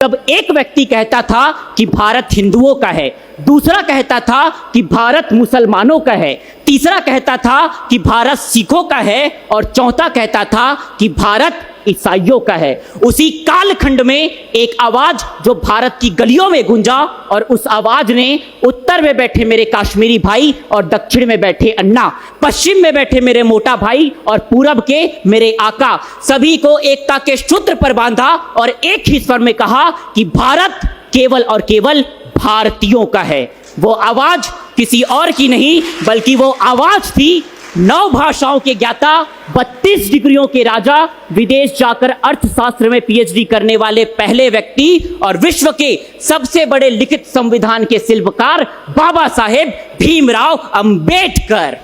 तब एक व्यक्ति कहता था कि भारत हिंदुओं का है, दूसरा कहता था कि भारत मुसलमानों का है, तीसरा कहता था कि भारत सिखों का है और चौथा कहता था कि भारत ईसाइयों का है। उसी कालखंड में एक आवाज जो भारत की गलियों में गूंजा और उस आवाज ने उत्तर में बैठे मेरे कश्मीरी भाई और दक्षिण में बैठे अन्ना, पश्चिम में बैठे मेरे मोटा भाई और पूरब के मेरे आका, सभी को एकता के सूत्र पर बांधा और एक ही स्वर में कहा कि भारत केवल और केवल भारतीयों का है। वो आवाज किसी और की नहीं बल्कि वो आवाज थी 9 भाषाओं के ज्ञाता, 32 डिग्रियों के राजा, विदेश जाकर अर्थशास्त्र में पीएचडी करने वाले पहले व्यक्ति और विश्व के सबसे बड़े लिखित संविधान के शिल्पकार बाबा साहेब भीमराव अंबेडकर।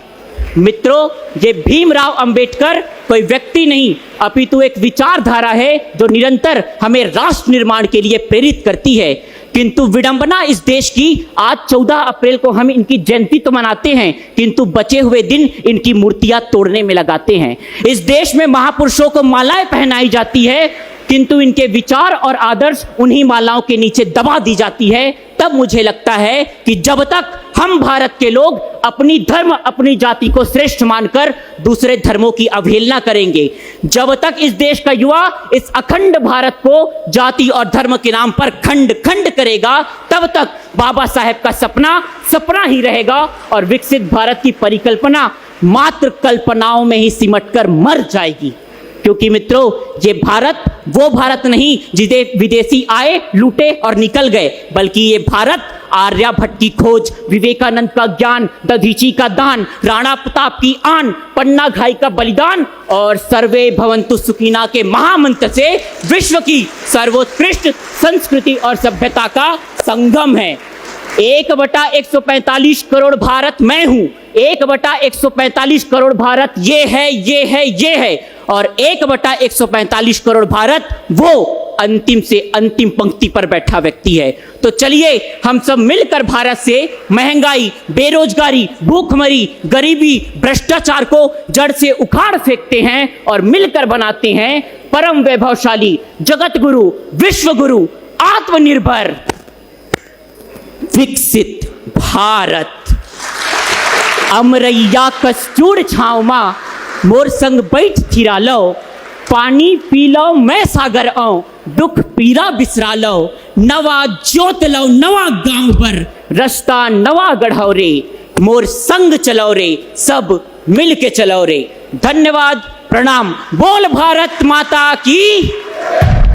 मित्रों, ये भीमराव अंबेडकर कोई व्यक्ति नहीं अपितु एक विचारधारा है जो निरंतर हमें राष्ट्र निर्माण के लिए प्रेरित करती है। किंतु विडंबना इस देश की, आज 14 अप्रैल को हम इनकी जयंती तो मनाते हैं किंतु बचे हुए दिन इनकी मूर्तियां तोड़ने में लगाते हैं। इस देश में महापुरुषों को मालाएं पहनाई जाती है किंतु इनके विचार और आदर्श उन्हीं मालाओं के नीचे दबा दी जाती है। तब मुझे लगता है कि जब तक हम भारत के लोग अपनी धर्म अपनी जाति को श्रेष्ठ मानकर दूसरे धर्मों की अवहेलना करेंगे, जब तक इस देश का युवा इस अखंड भारत को जाति और धर्म के नाम पर खंड खंड करेगा, तब तक बाबा साहेब का सपना सपना ही रहेगा और विकसित भारत की परिकल्पना मात्र कल्पनाओं में ही सिमटकर मर जाएगी। क्योंकि मित्रों, ये भारत वो भारत नहीं जिसे विदेशी आए लूटे और निकल गए, बल्कि ये भारत आर्यभट्ट की खोज, विवेकानंद का ज्ञान, दधीची का दान, राणा प्रताप की आन, पन्ना घाई का बलिदान और सर्वे भवन्तु सुखिना के महामंत्र से विश्व की सर्वोत्कृष्ट संस्कृति और सभ्यता का संगम है। 1/145 करोड़ भारत मैं हूं, 1/145 करोड़ भारत ये है, ये है, ये है और 1/145 करोड़ भारत वो अंतिम से अंतिम पंक्ति पर बैठा व्यक्ति है। तो चलिए हम सब मिलकर भारत से महंगाई, बेरोजगारी, भूखमरी, गरीबी, भ्रष्टाचार को जड़ से उखाड़ फेंकते हैं और मिलकर बनाते हैं परम वैभवशाली, जगत गुरु, विश्व गुरु, आत्मनिर्भर, विकसित भारत। अमरैया कस्तूर छाँव माँ मोर संग बैठ थिरा लो, पानी पी लो मैं सागर आऊं, दुख पीरा बिसरा लो, नवा जोत लो नवा गांव पर, रास्ता नवा गढ़ाओ रे, मोर संग चलो रे, सब मिल के चलो रे। धन्यवाद, प्रणाम। बोल भारत माता की।